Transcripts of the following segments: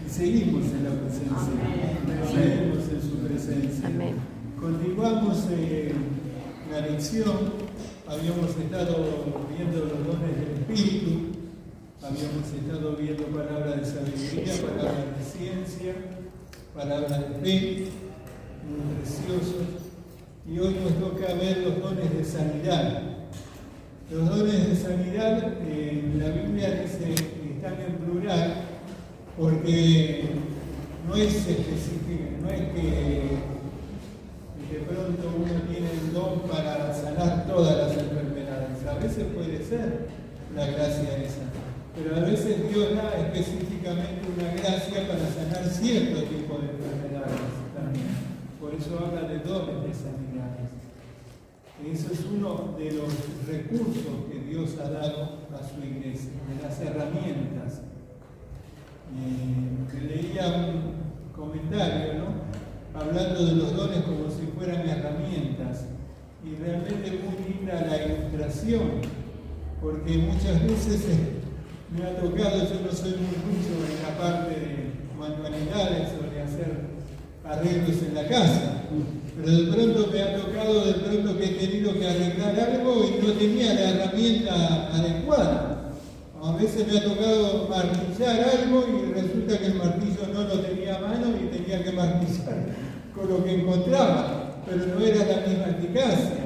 y seguimos en la presencia, seguimos en su presencia. Amén. Continuamos la lección. Habíamos estado viendo los dones del Espíritu, habíamos estado viendo palabras de sabiduría, palabras de ciencia, palabras de fe, muy preciosos. Y hoy nos toca ver los dones de sanidad. Los dones de sanidad, la Biblia dice que están en plural, porque no es específico, no es que de pronto uno tiene el don para sanar todas las enfermedades. A veces puede ser la gracia esa, pero a veces Dios da específicamente una gracia para sanar cierto tipo de enfermedades también. Por eso habla de dones de sanidades. Eso es uno de los recursos que Dios ha dado a su iglesia, de las herramientas. Leía un comentario, ¿no?, hablando de los dones como si fueran herramientas, y realmente muy linda la ilustración, porque muchas veces me ha tocado, yo no soy muy mucho en la parte de manualidades o de hacer arreglos en la casa, pero de pronto me ha tocado, que he tenido que arreglar algo y no tenía la herramienta adecuada. A veces me ha tocado martillar algo y resulta que el martillo no lo tenía a mano y tenía que martillar con lo que encontraba, pero no era la misma eficacia.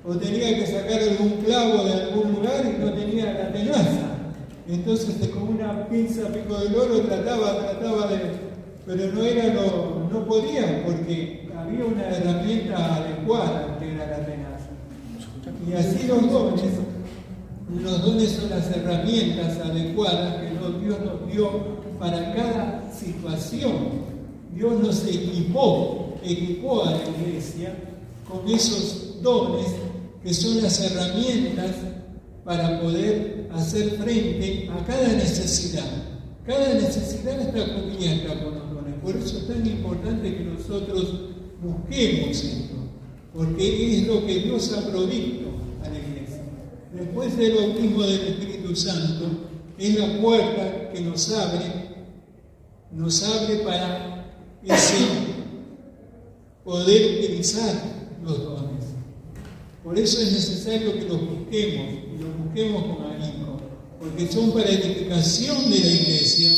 O tenía que sacar algún clavo de algún lugar y no tenía la tenaza. Entonces con una pinza pico del oro trataba de... pero no podía, porque había una herramienta adecuada que era la tenaza. Y así los dones son las herramientas adecuadas que Dios nos dio para cada situación. Dios nos equipó a la iglesia con esos dones que son las herramientas para poder hacer frente a cada necesidad. Cada necesidad está cubierta con los dones. Por eso es tan importante que nosotros busquemos esto, porque es lo que Dios ha provisto a la iglesia. Después del bautismo del Espíritu Santo, es la puerta que nos abre para poder utilizar los dones. Por eso es necesario que los busquemos, y los busquemos con ahínco, porque son para edificación de la iglesia y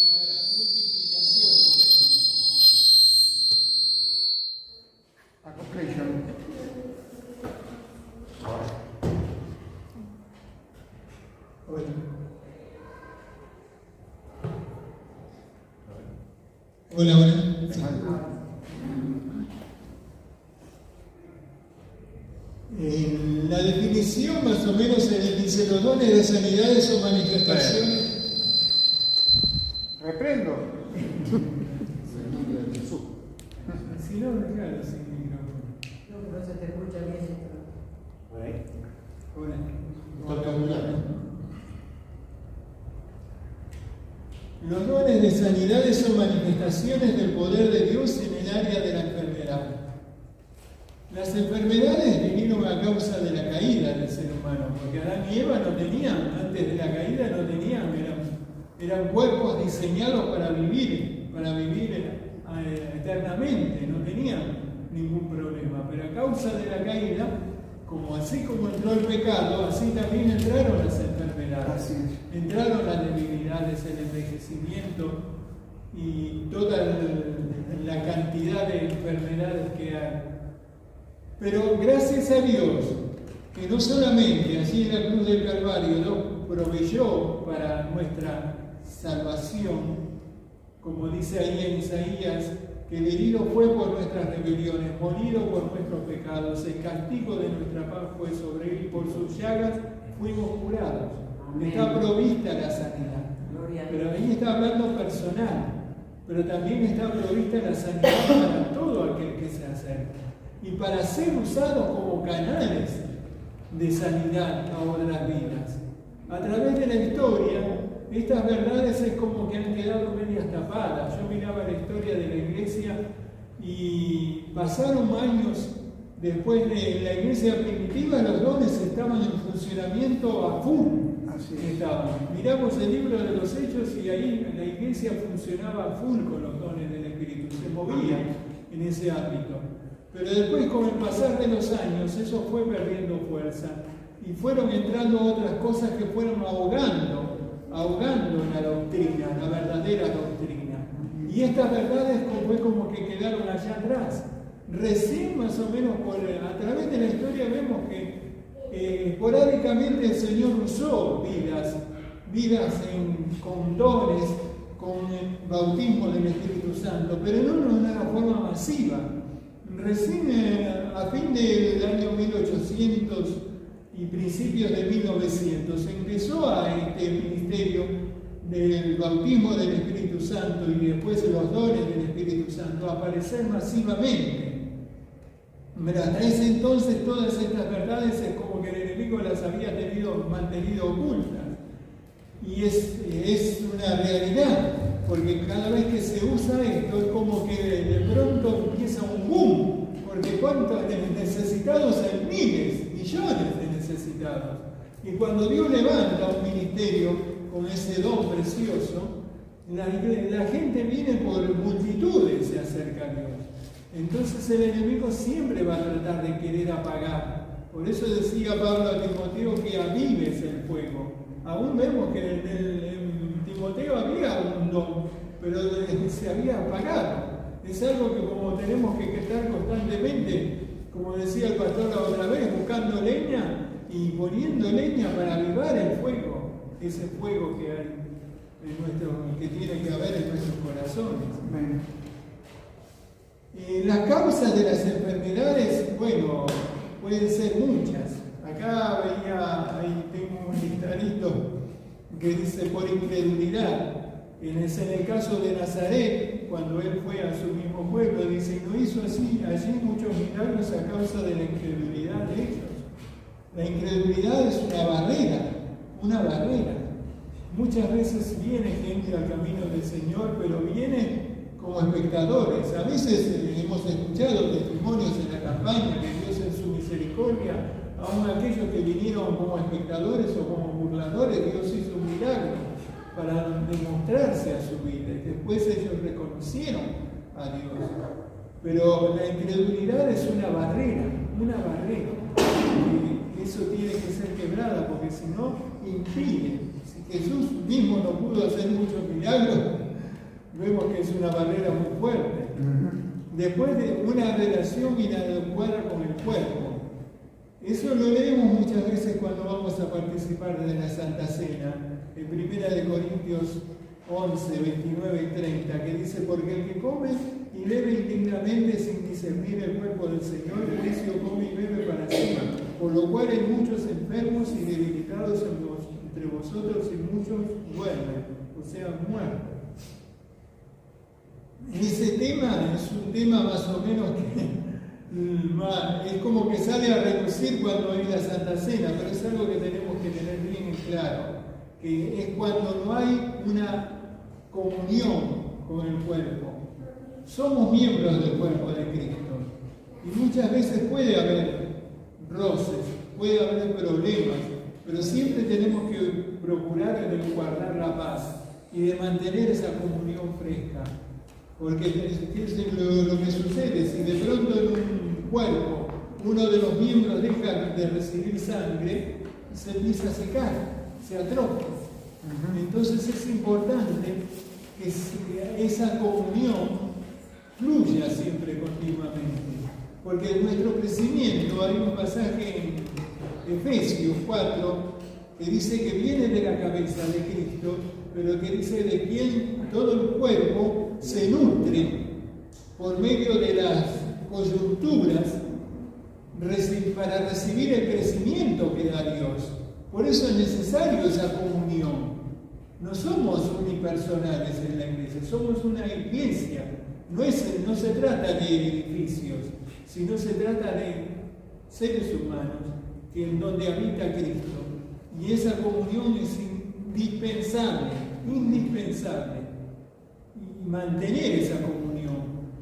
para multiplicación de la iglesia. Acompletion. Hola. Hola. La definición más o menos dice: los dones de sanidades son manifestaciones. Reprendo. Si no, claro, sin micrófono. No se te escucha bien. Por ahí. Hola. Los dones de sanidades son manifestaciones del poder de Dios en el área de la enfermedad. Las enfermedades vinieron a causa de la caída del ser humano, porque Adán y Eva no tenían, antes de la caída no tenían, eran cuerpos diseñados para vivir eternamente, no tenían ningún problema. Pero a causa de la caída, así como entró el pecado, así también entraron las enfermedades, entraron las debilidades, el envejecimiento y toda la cantidad de enfermedades que hay. Pero gracias a Dios, que no solamente allí en la cruz del Calvario lo proveyó para nuestra salvación, como dice ahí en Isaías, que el herido fue por nuestras rebeliones, molido por nuestros pecados, el castigo de nuestra paz fue sobre él y por sus llagas fuimos curados. Amén. Está provista la sanidad. Pero ahí está hablando personal, pero también está provista la sanidad para todo aquel que se acerca y para ser usados como canales de sanidad a otras vidas. A través de la historia, estas verdades es como que han quedado medias tapadas. Yo miraba la historia de la iglesia y pasaron años después de la iglesia primitiva, los dones estaban en funcionamiento a full. Estaban. Miramos el libro de los Hechos y ahí la iglesia funcionaba a full con los dones del Espíritu, se movía en ese ámbito. Pero después, con el pasar de los años, eso fue perdiendo fuerza y fueron entrando otras cosas que fueron ahogando la doctrina, la verdadera doctrina. Y estas verdades fue como que quedaron allá atrás. Recién más o menos a través de la historia vemos que esporádicamente el Señor usó vidas con dones, con el bautismo del Espíritu Santo, pero no de una forma masiva. Recién a fin del año 1800 y principios de 1900 empezó a este ministerio del bautismo del Espíritu Santo y después los dones del Espíritu Santo a aparecer masivamente. Hasta ese entonces todas estas verdades es como que el enemigo las había mantenido ocultas. Y es una realidad, porque cada vez que se usa esto es como que de pronto empieza un boom, porque cuántos necesitados hay miles, millones de necesitados. Y cuando Dios levanta un ministerio con ese don precioso, la gente viene por multitudes, se acerca a Dios. Entonces el enemigo siempre va a tratar de querer apagar. Por eso decía Pablo a Timoteo que avives el fuego. Aún vemos que en Timoteo había un don, pero se había apagado. Es algo que como tenemos que estar constantemente, como decía el pastor la otra vez, buscando leña y poniendo leña para avivar el fuego, ese fuego que hay que tiene que haber en nuestros corazones. Las causas de las enfermedades, bueno, pueden ser muchas. Acá ahí tengo un listadito que dice por incredulidad. En el caso de Nazaret, cuando él fue a su mismo pueblo, dice, no hizo allí muchos milagros a causa de la incredulidad de ellos. La incredulidad es una barrera. Muchas veces viene gente al camino del Señor, pero viene como espectadores. A veces hemos escuchado testimonios en la campaña que Dios en su misericordia, aun aquellos que vinieron como espectadores o como burladores, Dios hizo un milagro para demostrarse a su vida. Y después ellos reconocieron a Dios. Pero la incredulidad es una barrera. Y eso tiene que ser quebrada, porque si no, impide. Si Jesús mismo no pudo hacer muchos milagros, vemos que es una barrera muy fuerte. Después de una relación inadecuada con el cuerpo. Eso lo leemos muchas veces cuando vamos a participar de la Santa Cena, en 1 Corintios 11, 29 y 30, que dice, porque el que come y bebe indignamente sin discernir el cuerpo del Señor, el necio come y bebe para sí, por lo cual hay muchos enfermos y debilitados entre vosotros y muchos duermen, o sea, muertos. Ese tema es un tema más o menos que es como que sale a relucir cuando hay la Santa Cena, pero es algo que tenemos que tener bien en claro, que es cuando no hay una comunión con el cuerpo. Somos miembros del cuerpo de Cristo y muchas veces puede haber roces, puede haber problemas, pero siempre tenemos que procurar de guardar la paz y de mantener esa comunión fresca. Porque lo que sucede, si de pronto en un cuerpo uno de los miembros deja de recibir sangre, se empieza a secar, se atrofia. Entonces es importante que esa comunión fluya siempre continuamente. Porque en nuestro crecimiento hay un pasaje en Efesios 4 que dice que viene de la cabeza de Cristo, pero que dice de quien todo el cuerpo se nutre por medio de las coyunturas para recibir el crecimiento que da Dios. Por eso es necesario esa comunión. No somos unipersonales en la iglesia, somos una iglesia. No se trata de edificios, sino se trata de seres humanos en donde habita Cristo. Y esa comunión es indispensable. Y mantener esa comunión,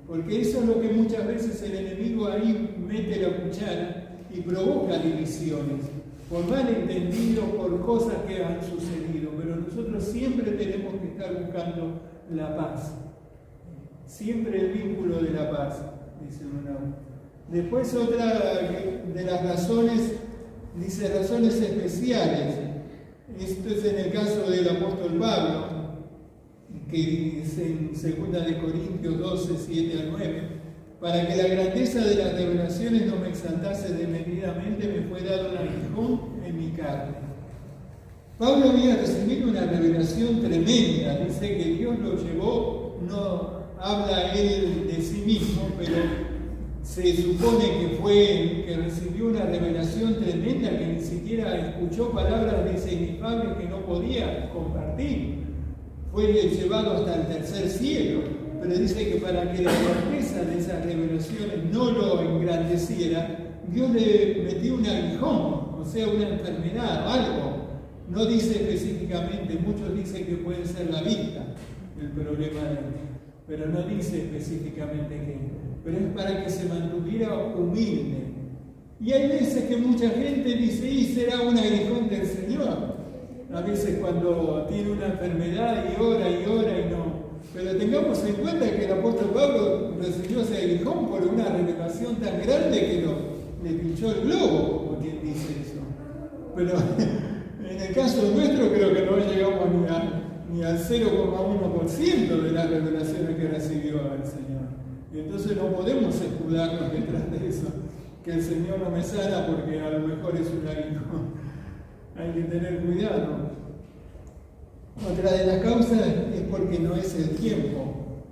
porque eso es lo que muchas veces el enemigo ahí mete la cuchara y provoca divisiones, por malentendidos, por cosas que han sucedido, pero nosotros siempre tenemos que estar buscando la paz. Siempre el vínculo de la paz, dice una. Después otra de las razones, dice razones especiales. Esto es en el caso del apóstol Pablo, que dice en 2 de Corintios 12, 7 al 9, para que la grandeza de las revelaciones no me exaltase desmedidamente, me fue dado un aguijón en mi carne. Pablo había recibido una revelación tremenda, dice que Dios lo llevó, no habla él de sí mismo, pero se supone que recibió una revelación tremenda, que ni siquiera escuchó palabras inefable que no podía compartir. Fue llevado hasta el tercer cielo, pero dice que para que la grandeza de esas revelaciones no lo engrandeciera, Dios le metió un aguijón, o sea, una enfermedad o algo. No dice específicamente, muchos dicen que puede ser la vista el problema de él, pero no dice específicamente qué. Pero es para que se mantuviera humilde. Y hay veces que mucha gente dice, y será un aguijón del Señor. A veces cuando tiene una enfermedad y ora y no. Pero tengamos en cuenta que el apóstol Pablo recibió ese aguijón por una revelación tan grande que le pinchó el globo, como quien dice eso. Pero en el caso nuestro creo que no llegamos ni al 0,1% de las revelaciones que recibió el Señor. Y entonces no podemos escudarnos detrás de eso, que el Señor no me sana porque a lo mejor es un aguijón. Hay que tener cuidado. Otra de las causas es porque no es el tiempo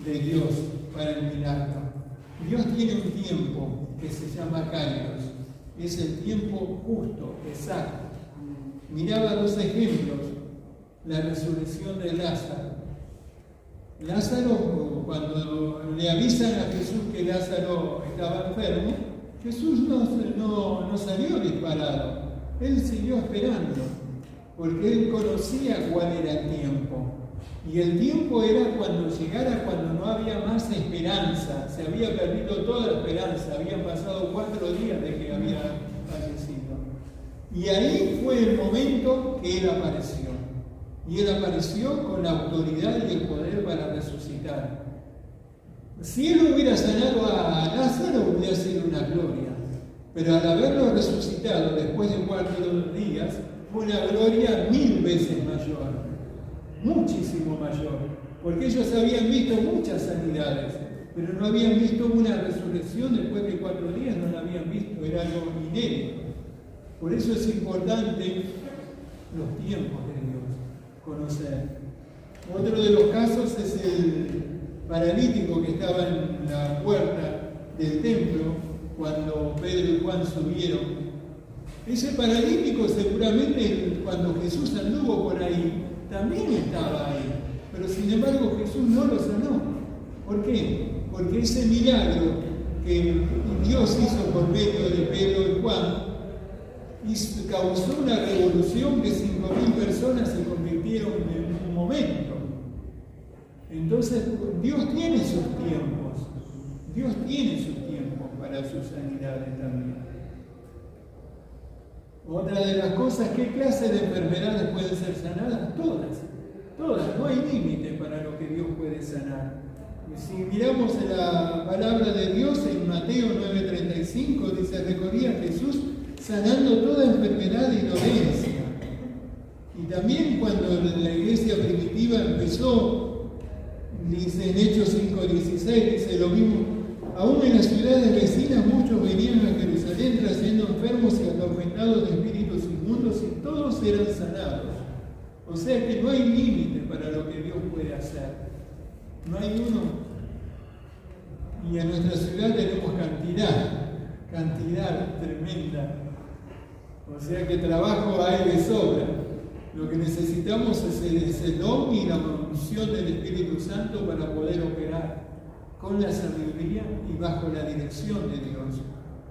de Dios para el milagro. Dios tiene un tiempo que se llama Kairos. Es el tiempo justo, exacto. Miraba dos ejemplos. La resurrección de Lázaro. Lázaro, cuando le avisan a Jesús que Lázaro estaba enfermo, Jesús no salió disparado. Él siguió esperando, porque él conocía cuál era el tiempo. Y el tiempo era cuando llegara, cuando no había más esperanza. Se había perdido toda la esperanza. Habían pasado 4 días de que había fallecido. Y ahí fue el momento que él apareció. Y él apareció con la autoridad y el poder para resucitar. Si él hubiera sanado a Lázaro, hubiera sido una gloria. Pero al haberlo resucitado después de 4 días, fue una gloria 1000 veces mayor. Muchísimo mayor. Porque ellos habían visto muchas sanidades, pero no habían visto una resurrección después de 4 días, no la habían visto, era algo inédito. Por eso es importante los tiempos de Dios, conocer. Otro de los casos es el paralítico que estaba en la puerta del templo cuando Pedro y Juan subieron. Ese paralítico seguramente cuando Jesús anduvo por ahí, también estaba ahí. Pero sin embargo Jesús no lo sanó. ¿Por qué? Porque ese milagro que Dios hizo por medio de Pedro y Juan causó una revolución que 5.000 personas se convirtieron en un momento. Entonces Dios tiene sus tiempos. Dios tiene sus tiempos para sus sanidades también. Otra de las cosas, ¿qué clase de enfermedades pueden ser sanadas? Todas, no hay límite para lo que Dios puede sanar. Si miramos la palabra de Dios en Mateo 9:35, dice, recorría Jesús sanando toda enfermedad y dolencia. Y también cuando la iglesia primitiva empezó, dice en Hechos 5:16, dice lo mismo, aún en las ciudades vecinas muchos venían a Jerusalén trayendo enfermos y atormentados de espíritus inmundos y todos eran sanados. O sea que no hay límite para lo que Dios puede hacer. No hay uno. Y en nuestra ciudad tenemos cantidad tremenda. O sea que trabajo hay de sobra. Lo que necesitamos es el don y la unción del Espíritu Santo para poder operar con la sabiduría y bajo la dirección de Dios.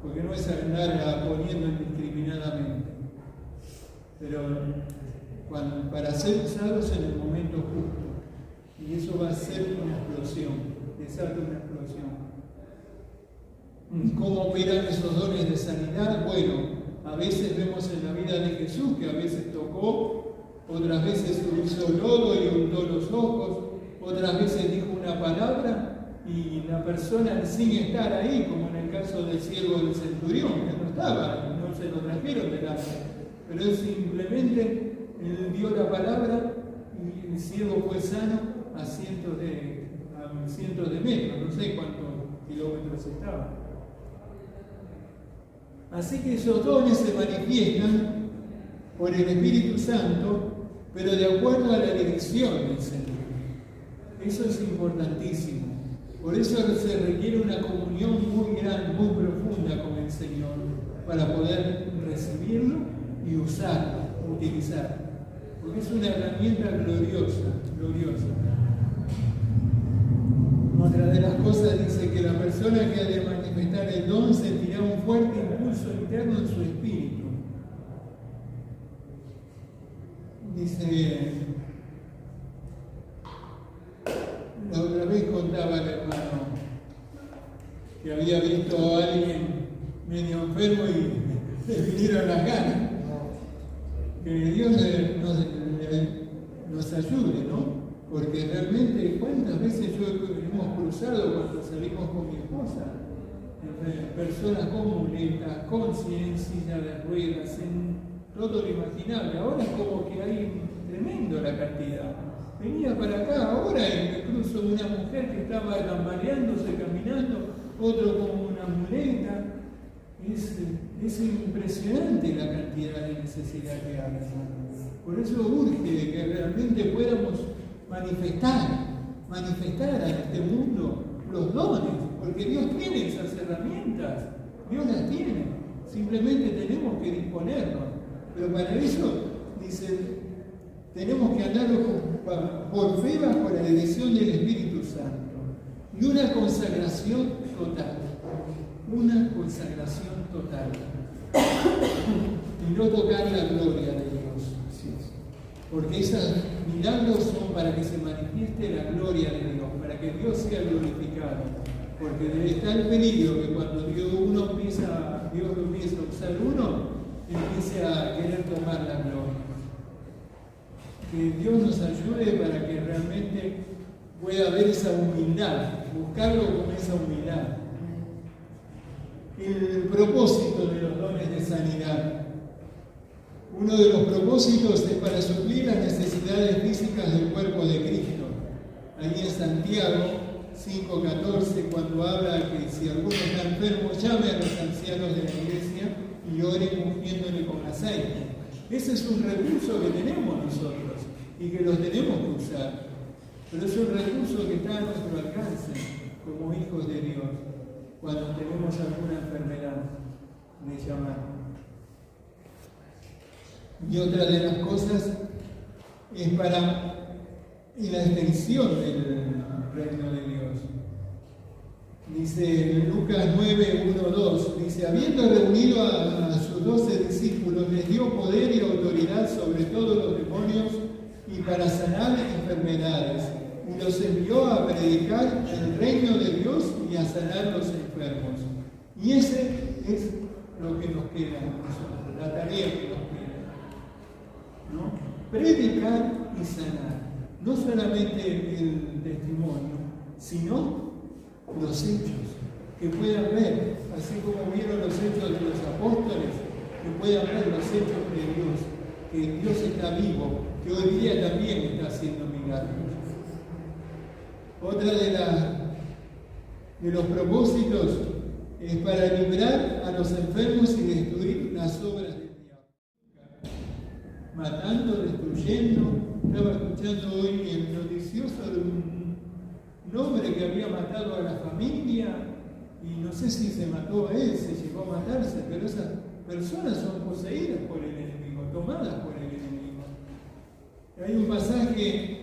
Porque no es andar poniendo indiscriminadamente. Pero para ser usados en el momento justo. Y eso va a ser una explosión. Desata una explosión. ¿Cómo operan esos dones de sanidad? Bueno, a veces vemos en la vida de Jesús que a veces tocó, otras veces hizo lodo y untó los ojos, otras veces dijo una palabra y la persona sin estar ahí, como en el caso del siervo del centurión, que no estaba, no se lo trajeron delante, pero él simplemente él dio la palabra y el siervo fue sano a cientos de metros, no sé cuántos kilómetros estaba. Así que esos dones se manifiestan por el Espíritu Santo, pero de acuerdo a la dirección del Señor. Eso es importantísimo. Por eso se requiere una comunión muy grande, muy profunda con el Señor, para poder recibirlo y usarlo, utilizarlo. Porque es una herramienta gloriosa. Otra de las cosas dice que la persona que ha de manifestar el don sentirá un fuerte impulso interno en su espíritu. Dice, la otra vez contaba el hermano que había visto a alguien medio enfermo y le vinieron las ganas. Que Dios nos ayude, ¿no? Porque realmente, ¿cuántas veces hemos cruzado cuando salimos con mi esposa? Personas con muletas, con silla de ruedas, en todo lo imaginable. Ahora es como que hay tremendo la cantidad. Venía para acá ahora y me cruzo una mujer que estaba tambaleándose, caminando, otro con una muleta. Es impresionante la cantidad de necesidad que hay. Por eso urge que realmente podamos manifestar a este mundo los dones, porque Dios tiene esas herramientas, Dios las tiene, simplemente tenemos que disponernos. Pero para eso, dice, tenemos que andar por fe bajo la dirección del Espíritu Santo y una consagración total. Una consagración total. Y no tocar la gloria de Dios. Porque esos milagros son para que se manifieste la gloria de Dios, para que Dios sea glorificado. Porque está el peligro que cuando Dios lo empieza a usar empiece a querer tomar la gloria. Que Dios nos ayude para que realmente pueda haber esa humildad, buscarlo con esa humildad. El propósito de los dones de sanidad. Uno de los propósitos es para suplir las necesidades físicas del cuerpo de Cristo. Ahí en Santiago 5:14, cuando habla que si alguno está enfermo, llame a los ancianos de la iglesia y oren ungiéndole con aceite. Ese es un recurso que tenemos nosotros y que los tenemos que usar. Pero es un recurso que está a nuestro alcance como hijos de Dios. Cuando tenemos alguna enfermedad, de llamar. Y otra de las cosas es para la extensión del reino de Dios. Dice en Lucas 9:1-2, dice, habiendo reunido a sus 12 discípulos, les dio poder y autoridad sobre todos los demonios y para sanar enfermedades. Y los envió a predicar el reino de Dios y a sanar los enfermos. Y ese es lo que nos queda a nosotros, la tarea que nos queda, ¿no? Predicar y sanar. No solamente el testimonio, sino los hechos, que puedan ver, así como vieron los hechos de los apóstoles, que puedan ver los hechos de Dios, que Dios está vivo, que hoy día también está haciendo milagros. Otra de los propósitos es para librar a los enfermos y destruir las obras del diablo. Matando, destruyendo. Estaba escuchando hoy el noticioso de un hombre que había matado a la familia y no sé si se mató a él, se llegó a matarse, pero esas personas son poseídas por el enemigo, tomadas por el enemigo. Hay un pasaje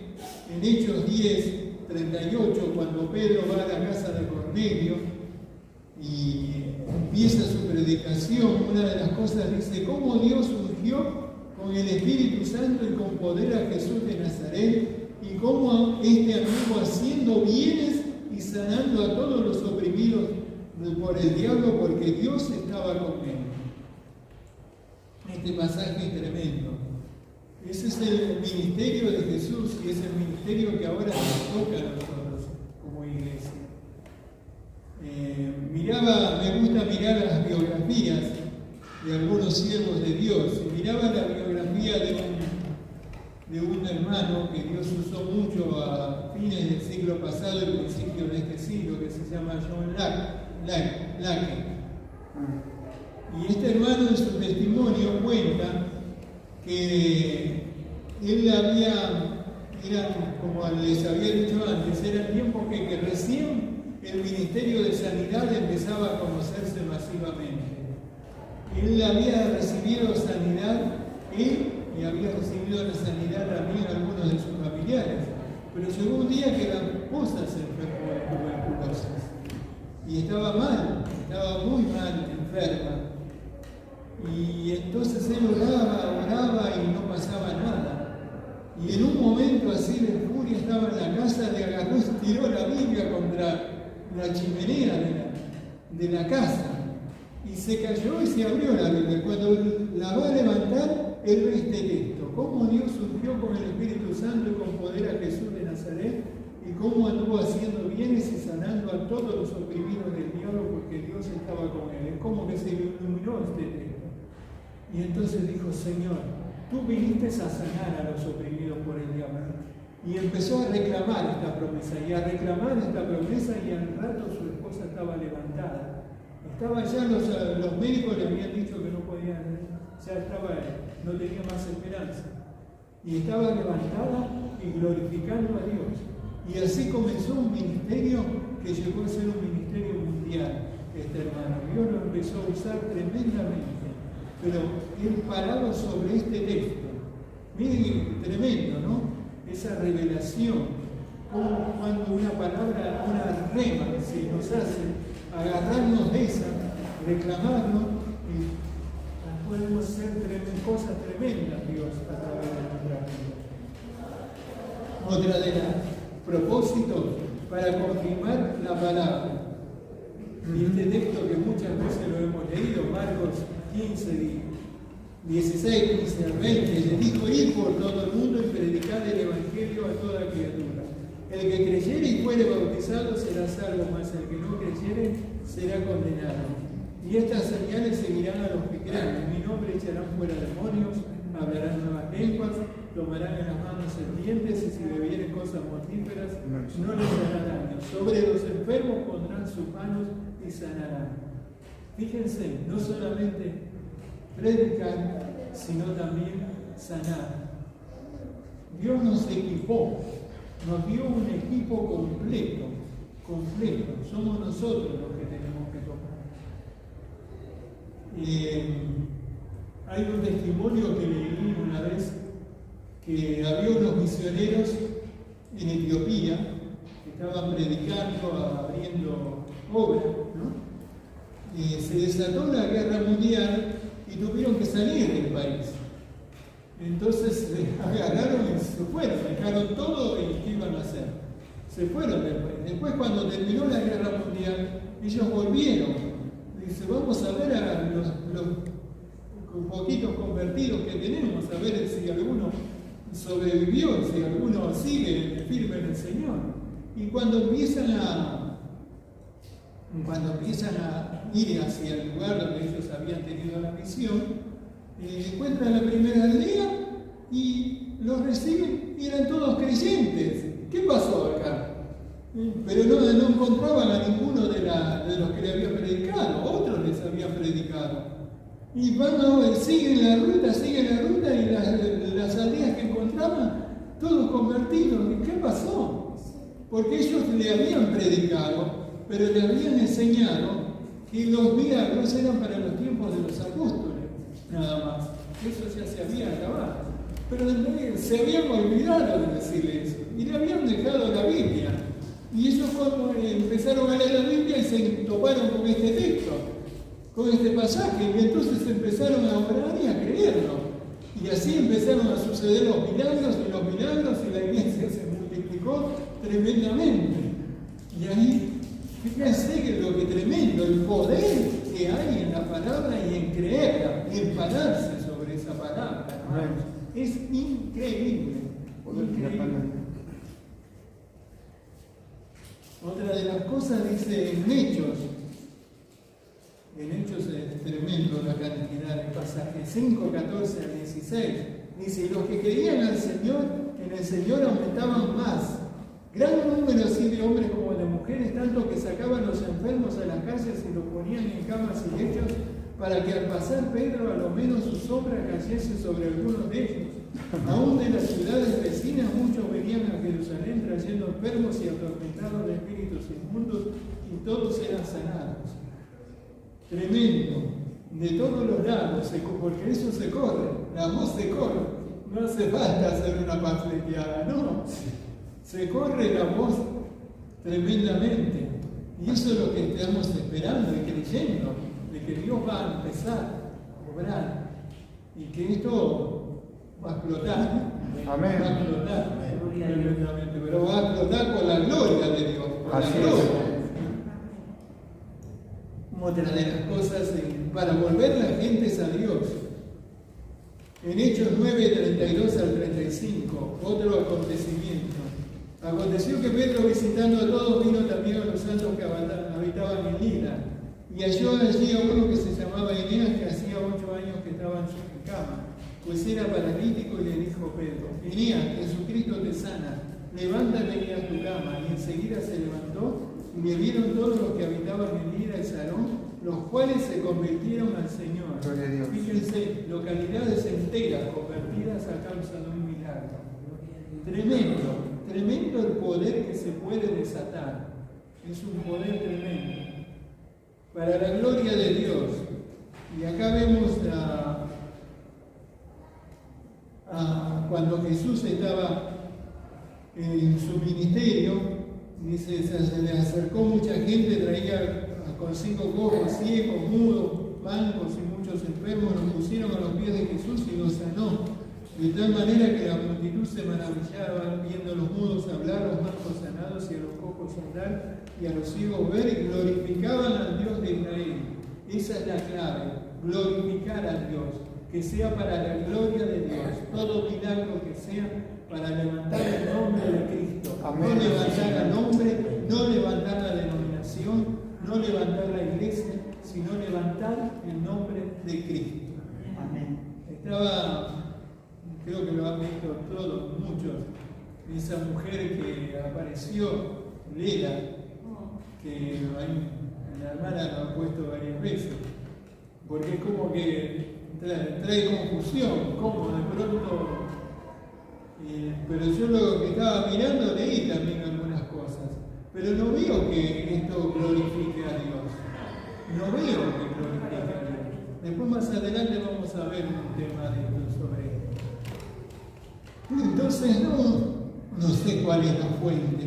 en Hechos 10:38, cuando Pedro va a la casa de Cornelio y empieza su predicación. Una de las cosas dice, cómo Dios ungió con el Espíritu Santo y con poder a Jesús de Nazaret, y cómo este amigo haciendo bienes y sanando a todos los oprimidos por el diablo, porque Dios estaba con él. Este pasaje es tremendo. Ese es el ministerio de Jesús y es el ministerio que ahora nos toca a nosotros como iglesia. Me gusta mirar las biografías de algunos siervos de Dios. Miraba la biografía de un hermano que Dios usó mucho a fines del siglo pasado y principios de este siglo, que se llama John Lake. Y este hermano en su testimonio cuenta que él como les había dicho antes, era el tiempo que recién el ministerio de sanidad empezaba a conocerse masivamente. Él había recibido sanidad, y había recibido la sanidad también algunos de sus familiares, pero llegó un día que la esposa se enfermó de tuberculosis y estaba muy mal, enferma. Y entonces él oraba y no pasaba nada. Y en un momento así de furia estaba en la casa, le agarró y tiró la Biblia contra la chimenea de la casa. Y se cayó y se abrió la Biblia. Cuando la va a levantar, él ve este texto. Cómo Dios surgió con el Espíritu Santo y con poder a Jesús de Nazaret, y cómo anduvo haciendo bienes y sanando a todos los oprimidos del diablo, porque Dios estaba con él. Es como que se iluminó este texto. Y entonces dijo: Señor, tú viniste a sanar a los oprimidos por el diablo. Y empezó a reclamar esta promesa, y al rato su esposa estaba levantada. Los médicos le habían dicho que no podían, no tenía más esperanza. Y estaba levantada y glorificando a Dios. Y así comenzó un ministerio que llegó a ser un ministerio mundial, este hermano. Dios lo empezó a usar tremendamente. Pero él parado sobre este texto. Miren, tremendo, ¿no? Esa revelación, como cuando una palabra, una rema, se nos hace agarrarnos de esa, reclamarnos, y podemos hacer cosas tremendas, Dios, a través de nuestra vida. Otra de los propósitos para confirmar la palabra. Y este texto que muchas veces lo hemos leído, Marcos 16, 15 al 20, le dijo: ir por todo el mundo y predicar el Evangelio a toda criatura. El que creyere y fuere bautizado será salvo, mas el que no creyere será condenado. Y estas señales seguirán a los que crean. En mi nombre echarán fuera demonios, hablarán nuevas lenguas, tomarán en las manos serpientes, y si bebieren cosas mortíferas no les hará daño. Sobre los enfermos pondrán sus manos y sanarán. Fíjense, no solamente predicar, sino también sanar. Dios nos equipó, nos dio un equipo completo. Somos nosotros los que tenemos que tocar. Hay un testimonio que leí una vez, que había unos misioneros en Etiopía que estaban predicando, abriendo obras, ¿no? Se desató la guerra mundial y tuvieron que salir del país. Entonces agarraron y se fueron, dejaron todo y ¿qué iban a hacer? Se fueron del país. Después, cuando terminó la guerra mundial, ellos volvieron. Dice: vamos a ver a los poquitos convertidos que tenemos, a ver si alguno sobrevivió, si alguno sigue firme en el Señor. Y cuando empiezan a ir hacia el lugar donde ellos habían tenido la misión, encuentran la primera aldea y los reciben y eran todos creyentes. ¿Qué pasó acá? Pero no encontraban a ninguno de los que le habían predicado, otros les habían predicado. Y siguen la ruta y las aldeas que encontraban, todos convertidos. ¿Y qué pasó? Porque ellos le habían predicado, pero le habían enseñado que los milagros eran para los tiempos de los apóstoles, nada más. Eso ya se había acabado. Pero se habían olvidado de decirle eso, y le habían dejado la Biblia. Y ellos empezaron a leer la Biblia y se toparon con este texto, con este pasaje, y entonces empezaron a orar y a creerlo. Y así empezaron a suceder los milagros, y la iglesia se multiplicó tremendamente. Y ahí, fíjense que lo que tremendo, el poder que hay en la palabra y en creerla, y en pararse sobre esa palabra, ¿no? Es increíble. Otra de las cosas dice en Hechos es tremendo la cantidad de pasajes, 5, 14 al 16, dice, y los que creían al Señor, en el Señor aumentaban más, gran número así de hombres como de mujeres, tanto que sacaban los enfermos a las calles y los ponían en camas y lechos, para que al pasar Pedro a lo menos su sombra cayese sobre algunos de ellos. Aún de las ciudades vecinas muchos venían a Jerusalén trayendo enfermos y atormentados de espíritus inmundos, y todos eran sanados. Tremendo, de todos los lados, porque eso se corre, la voz se corre, no hace falta hacer una panfleteada, no, se corre la voz tremendamente, y eso es lo que estamos esperando y creyendo, de que Dios va a empezar a obrar, y que esto va a explotar, Amén. va a explotar, tremendamente, pero va a explotar con la gloria de Dios, con la gloria. Otra de las cosas para volver la gente a Dios. En Hechos 9, 32 al 35, otro acontecimiento. Aconteció que Pedro, visitando a todos, vino también a los santos que habitaban en Lida, y halló allí a uno que se llamaba Eneas, que hacía 8 años que estaba en su cama, pues era paralítico, y le dijo Pedro, Eneas, Jesucristo te sana, levántate y a tu cama. Y enseguida se levantó, y le vieron todos los que habitaban en Lida y Sarón, los cuales se convirtieron al Señor. Gloria a Dios. Fíjense, localidades enteras convertidas a causa de un milagro. Tremendo, tremendo el poder que se puede desatar. Es un poder tremendo. Para la gloria de Dios. Y acá vemos cuando Jesús estaba en su ministerio, dice, se le acercó mucha gente, traía consigo cojos, ciegos, mudos, mancos y muchos enfermos, los pusieron a los pies de Jesús y los sanó. De tal manera que la multitud se maravillaba viendo a los mudos hablar, los mancos sanados y a los cojos andar y a los ciegos ver, y glorificaban al Dios de Israel. Esa es la clave, glorificar a Dios, que sea para la gloria de Dios, todo milagro que sea para levantar el nombre de Cristo. Amén. No levantar al hombre, no levantar la denominación, no levantar la iglesia, sino levantar el nombre de Cristo. Amén. Estaba, creo que lo han visto todos, muchos, esa mujer que apareció, Lela, que la hermana lo ha puesto varias veces, porque es como que trae confusión, como de pronto. Pero yo lo que estaba mirando leí también algunas cosas, pero no veo que esto glorifique a Dios, no veo que glorifique a Dios. Después más adelante vamos a ver un tema de esto sobre esto. Entonces no sé cuál es la fuente,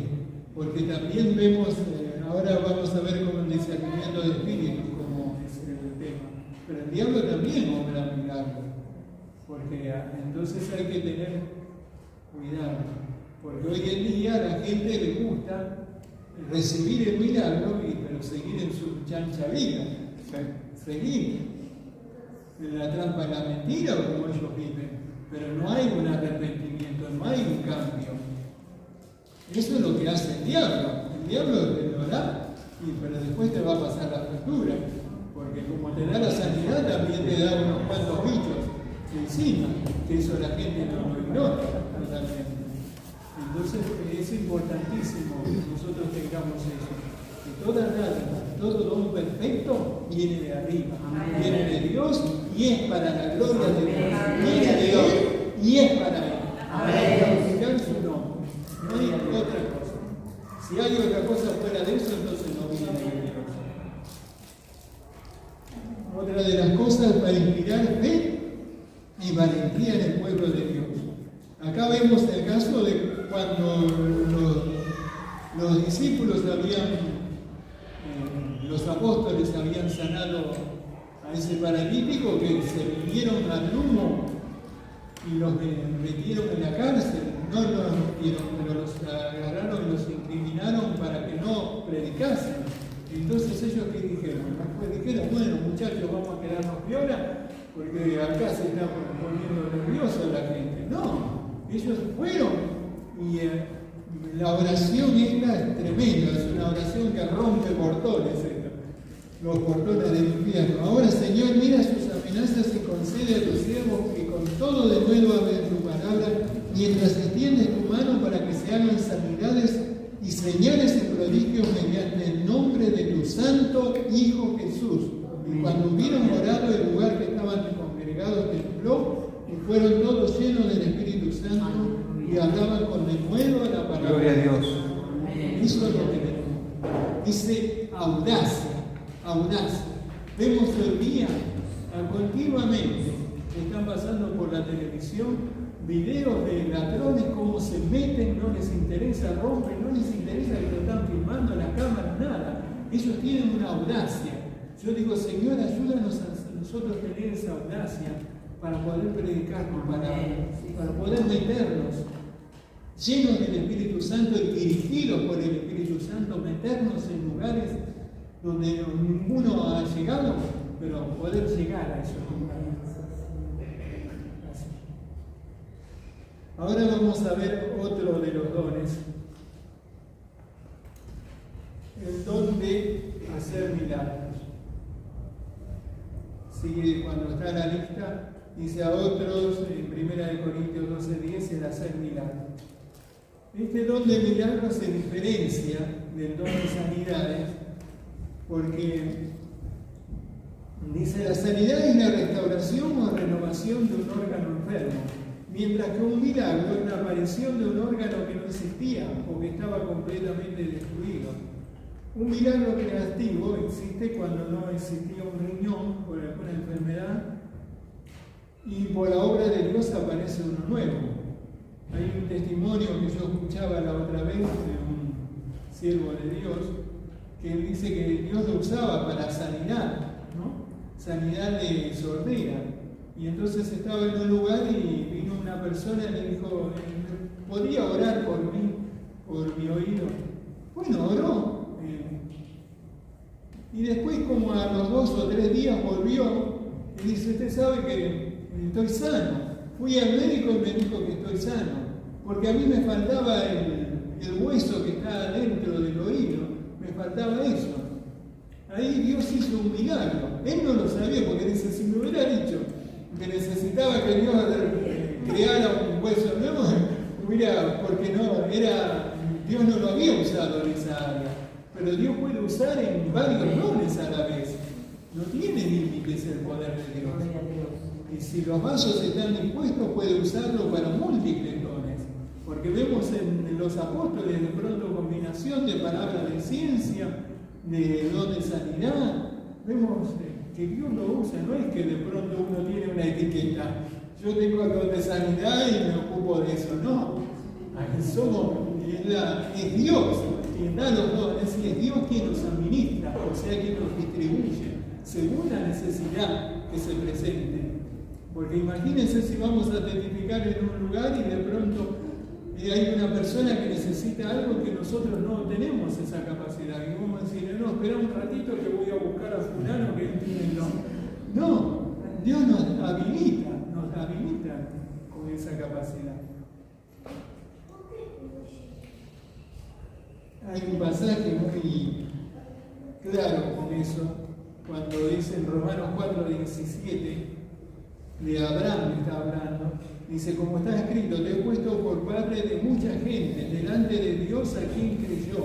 porque también vemos, ahora vamos a ver cómo el discernimiento de espíritu, como es el tema, pero el diablo también obra milagros, porque entonces hay que tener cuidado, porque hoy en día a la gente le gusta recibir el milagro, pero seguir en su chancha vida, seguir en la trampa de la mentira o como ellos viven, pero no hay un arrepentimiento, no hay un cambio. Eso es lo que hace el diablo te lo da, pero después te va a pasar la factura, porque como te da la sanidad también te da unos cuantos bichos encima, que eso la gente no lo ignora totalmente. Entonces es importantísimo que nosotros tengamos eso, que toda gracia, todo don perfecto viene de arriba, viene de Dios y es para la gloria de Dios, viene de Dios y es para Él, para glorificar su nombre, no hay otra cosa. Si hay otra cosa fuera de eso, entonces no viene de Dios. Otra de las cosas para inspirar fe y valentía en el pueblo de Dios. Acá vemos el caso de cuando los discípulos los apóstoles habían sanado a ese paralítico, que se vinieron al humo y los metieron en la cárcel. No los metieron, pero los agarraron y los incriminaron para que no predicasen. Entonces ellos que dijeron, bueno muchachos, vamos a quedarnos piola, porque acá se está poniendo nerviosa la gente. No, ellos fueron y la oración esta es tremenda. tremendo, es una oración que rompe portones, los portones del infierno. Ahora, Señor, mira sus amenazas y concede a tus siervos que con todo de nuevo hablen tu palabra, mientras extiendes tu mano para que se hagan sanidades y señales y prodigios mediante el nombre de tu santo Hijo Jesús. Y cuando hubieron orado, el lugar que estaban congregados tembló y fueron todos llenos del Espíritu Santo y hablaban con denuedo a la palabra. Gloria a Dios. Eso es lo que tenemos. Dice audacia, audacia. Vemos hoy día continuamente, están pasando por la televisión videos de ladrones, cómo se meten, no les interesa, rompen, no les interesa que lo están filmando, las cámaras, nada. Ellos tienen una audacia. Yo digo, Señor, ayúdanos a nosotros tener esa audacia para poder predicar tu palabra, para poder meternos llenos del Espíritu Santo y dirigidos por el Espíritu Santo, meternos en lugares donde ninguno ha llegado, pero poder llegar a esos lugares. Ahora vamos a ver otro de los dones, el don de hacer milagros. Sigue cuando está la lista, dice a otros en 1 Corintios 12:10 el hacer milagros. Este don de milagros se diferencia del don de sanidades porque dice la sanidad es la restauración o renovación de un órgano enfermo, mientras que un milagro es la aparición de un órgano que no existía o que estaba completamente destruido. Un milagro creativo existe cuando no existía un riñón por alguna enfermedad y por la obra de Dios aparece uno nuevo. Hay un testimonio que yo escuchaba la otra vez de un siervo de Dios que él dice que Dios lo usaba para sanidad, ¿no? Sanidad de sordera. Y entonces estaba en un lugar y vino una persona y le dijo, ¿podría orar por mí, por mi oído? Bueno, oró. Y después, como a los 2 o 3 días, volvió y dice, usted sabe que estoy sano. Fui al médico y me dijo que estoy sano, porque a mí me faltaba el hueso que está dentro del oído, me faltaba eso. Ahí Dios hizo un milagro. Él no lo sabía, porque dice, si me hubiera dicho que necesitaba que Dios creara un hueso nuevo, porque Dios no lo había usado en esa área. Pero Dios puede usar en varios dones a la vez. No tiene límites el poder de Dios. Y si los vasos están dispuestos, puede usarlo para múltiples dones. Porque vemos en los apóstoles de pronto combinación de palabras de ciencia, de don de sanidad. Vemos que Dios lo usa, no es que de pronto uno tiene una etiqueta. Yo tengo el don de sanidad y me ocupo de eso. No. Es Dios quien da los dones y es Dios quien los administra, o sea, quien los distribuye, según la necesidad que se presente. Porque imagínense si vamos a testificar en un lugar y de pronto hay una persona que necesita algo que nosotros no tenemos esa capacidad. Y vamos a decir, no, espera un ratito que voy a buscar a fulano que él tiene el don. No, Dios nos habilita con esa capacidad. Hay un pasaje muy claro con eso, cuando dice en Romanos 4:17, de Abraham está hablando, dice, como está escrito, te he puesto por padre de mucha gente, delante de Dios a quien creyó,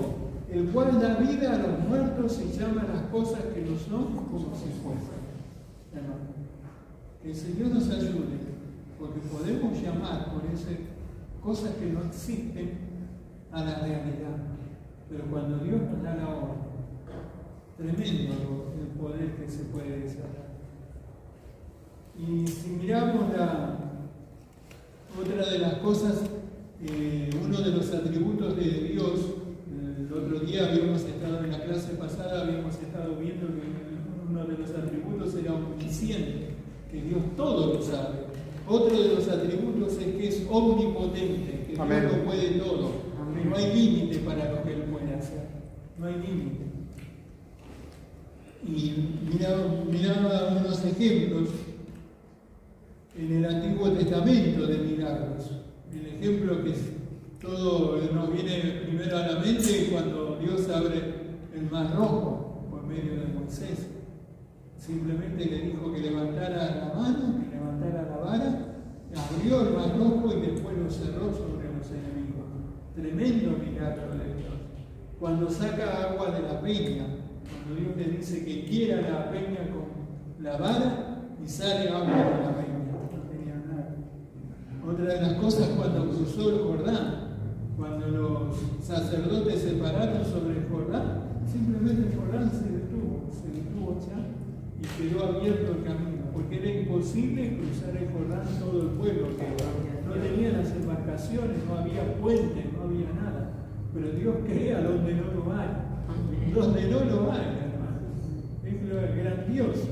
el cual da vida a los muertos y llama las cosas que no son como si fuesen. Que el Señor nos ayude, porque podemos llamar por esas cosas que no existen a la realidad. Pero cuando Dios nos da la obra, tremendo el poder que se puede desatar. Y si miramos otra de las cosas, uno de los atributos de Dios, el otro día habíamos estado en la clase pasada, habíamos estado viendo que uno de los atributos era omnisciente, que Dios todo lo sabe. Otro de los atributos es que es omnipotente, que Amén. Dios lo puede todo. No hay límite para lo que Él puede hacer. No hay límite. Y miraba unos ejemplos en el Antiguo Testamento de milagros. El ejemplo todo nos viene primero a la mente cuando Dios abre el mar rojo por medio de Moisés. Simplemente le dijo que levantara la mano, que levantara la vara, abrió el mar rojo y después lo cerró sobre los enemigos. Tremendo milagro de Dios. Cuando saca agua de la peña, cuando Dios le dice que quiera la peña con la vara y sale agua de la peña. No tenía nada. Otra de las cosas cuando cruzó el Jordán, cuando los sacerdotes se pararon sobre el Jordán, simplemente el Jordán se detuvo ya y quedó abierto el camino, porque era imposible cruzar el Jordán todo el pueblo, que no tenían las embarcaciones, no había puentes, no había nada. Pero Dios crea donde no lo hay, donde no lo hay, hermano. Es grandioso.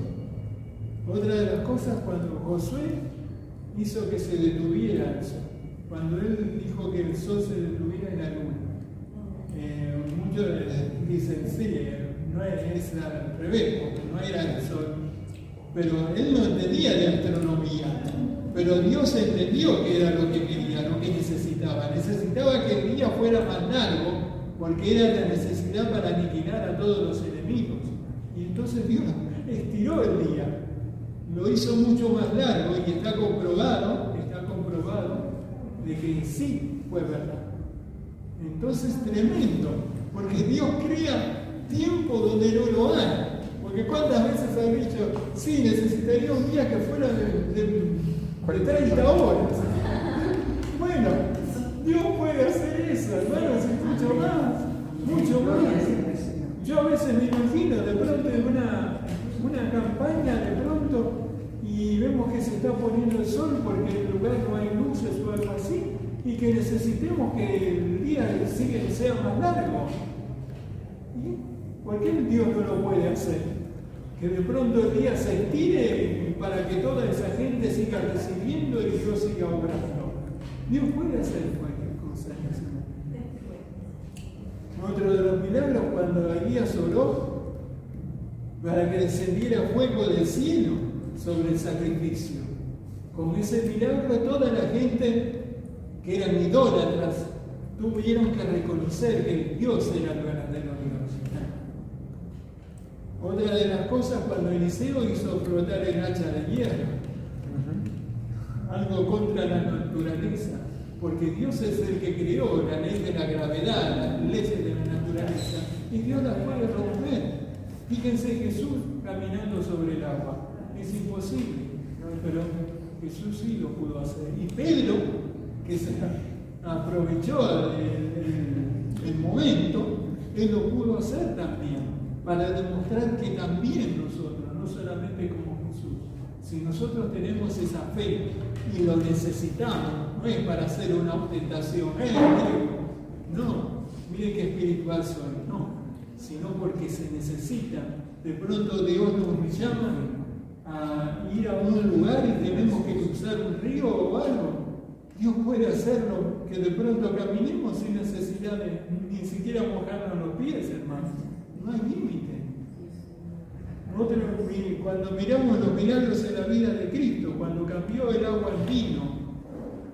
Otra de las cosas, cuando Josué hizo que se detuviera el sol, cuando él dijo que el sol se detuviera en la luna, muchos dicen, sí, no es al revés, porque no era el sol, pero él no entendía de astronomía, pero Dios entendió que era lo que quería, lo que necesitaba. Necesitaba que el día fuera más largo, porque era la necesidad para aniquilar a todos los enemigos. Y entonces Dios estiró el día, lo hizo mucho más largo y está comprobado de que sí fue verdad. Entonces tremendo, porque Dios crea tiempo donde no lo hay. Porque cuántas veces han dicho, sí, necesitaría un día que fuera de 30 horas. Bueno, Dios puede hacer eso, hermanos, y mucho más, mucho más. Yo a veces me imagino de pronto en una campaña, de pronto, y vemos que se está poniendo el sol porque en el lugar no hay luces o algo así, y que necesitemos que el día sea más largo. ¿Por qué Dios no lo puede hacer? Que de pronto el día se estire para que toda esa gente siga recibiendo y Dios siga obrando. Dios puede hacer cualquier cosa. Otro de los milagros, cuando Elías oró para que descendiera fuego del cielo sobre el sacrificio. Con ese milagro toda la gente que eran idólatras tuvieron que reconocer que Dios era el verdadero Dios. Otra de las cosas, cuando Eliseo hizo flotar el hacha de hierro, algo contra la naturaleza, porque Dios es el que creó la ley de la gravedad, las leyes de la naturaleza, y Dios las puede romper. Fíjense Jesús caminando sobre el agua, es imposible, pero Jesús sí lo pudo hacer. Y Pedro, que se aprovechó el momento, él lo pudo hacer también, para demostrar que también nosotros, no solamente como Jesús, si nosotros tenemos esa fe y lo necesitamos, no es para hacer una ostentación, no, mire qué espiritual soy, no, sino porque se necesita. De pronto Dios nos llama a ir a un lugar y tenemos que cruzar un río o algo. Dios puede hacerlo, que de pronto caminemos sin necesidad de ni siquiera mojarnos los pies, hermanos. No hay límite. Cuando miramos los milagros en la vida de Cristo, cuando cambió el agua en vino,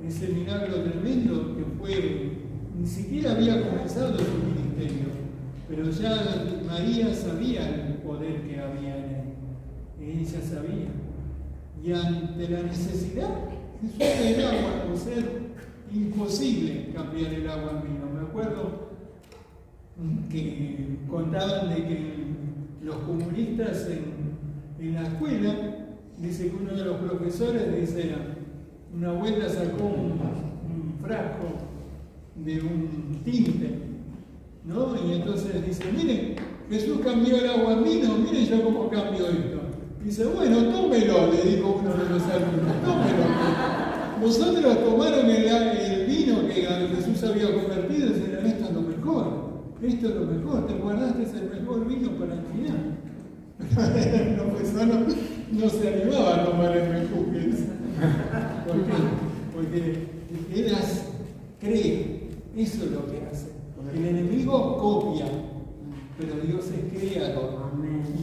ese milagro tremendo que fue, ni siquiera había comenzado su ministerio, pero ya María sabía el poder que había en él. Ella sabía. Y ante la necesidad, Jesús del agua, o sea, imposible cambiar el agua en vino. Me acuerdo que contaban de que los comunistas en la escuela, dice que uno de los profesores, dice, una vuelta sacó un frasco de un tinte, ¿no? Y entonces dice, miren, Jesús cambió el agua en vino, miren yo cómo cambio esto. Dice, bueno, tómelo, le dijo uno de los alumnos, tómelo. Nosotros tomaron el vino que Jesús había convertido y dijeron, esto es lo mejor. Esto es lo mejor, te guardaste el mejor vino para el final. Pero pues no se animaba a tomar el mejor. ¿Por qué? Porque él cree, eso es lo que hace. El enemigo copia, pero Dios es creador.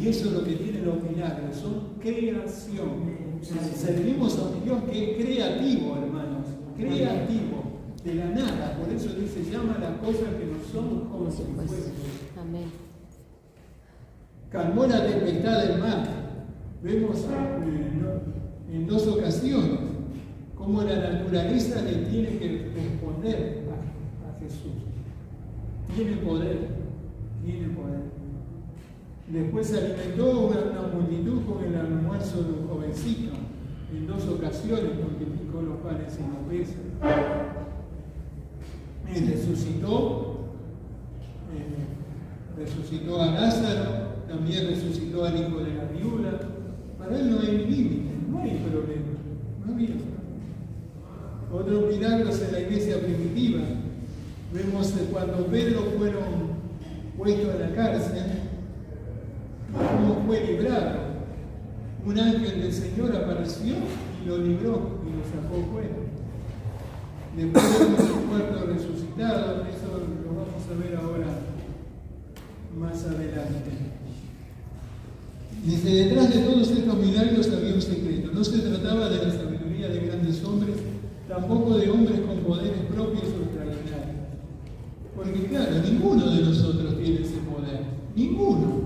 Y eso es lo que tienen los milagros, son creación. Servimos a un Dios que es creativo, hermanos, creativo. de la nada. Por eso dice, llama las cosas que no son como si fuesen. Amén. Calmó la tempestad del mar. Vemos en dos ocasiones cómo la naturaleza le tiene que responder a Jesús. Tiene poder, tiene poder. Después se alimentó una multitud con el almuerzo de un jovencito. En dos ocasiones multiplicó los panes y los peces. Resucitó a Lázaro, también resucitó al hijo de la viuda. Para él no hay límite, no hay problema, no había. Otros milagros en la iglesia primitiva. Vemos cuando Pedro fueron puestos en la cárcel, cómo fue librado. Un ángel del Señor apareció y lo libró y lo sacó fuera. Después vemos el cuarto resucitado, eso lo vamos a ver ahora más adelante. Dice, detrás de todos estos milagros había un secreto. No se trataba de la sabiduría de grandes hombres, tampoco de hombres con poderes propios o extraordinarios. Porque claro, ninguno de nosotros tiene ese poder. Ninguno.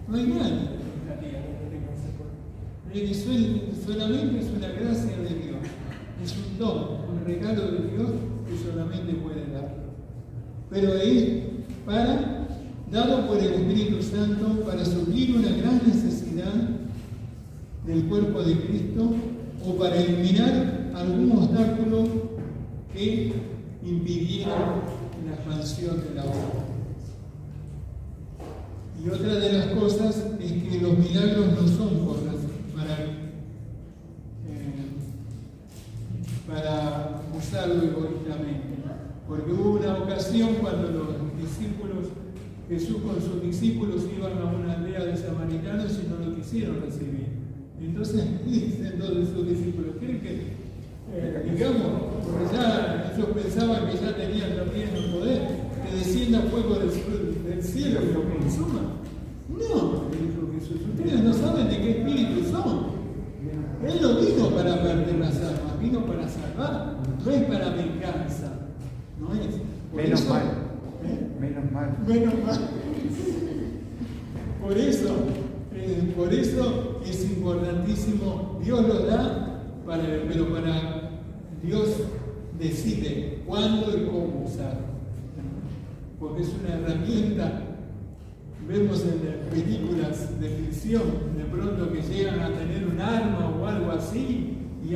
No hay nadie en la tierra que tenga ese poder. Solamente es una gracia de Dios. Es un don, un regalo de Dios que solamente puede dar. Pero es dado por el Espíritu Santo para suplir una gran necesidad del cuerpo de Cristo o para eliminar algún obstáculo que impidiera la expansión de la obra. Y otra de las cosas es que los milagros no son para usarlo egoístamente. Porque hubo una ocasión cuando Jesús con sus discípulos iban a una aldea de samaritanos y no lo quisieron recibir. Entonces dicen todos sus discípulos, ¿creen que, digamos, porque ya ellos pensaban que ya tenían también el poder, que descienda fuego del cielo y lo consuma? No, dijo Jesús, ustedes no saben de qué espíritu son. Él no vino para perder las almas, vino para salvar, no es para venganza. No es. Menos mal. Menos mal. Menos mal. Por eso es importantísimo. Dios lo da, pero para Dios decide cuándo y cómo usarlo. Porque es una herramienta. Vemos en películas de ficción, de pronto que llegan a tener un arma o algo así, y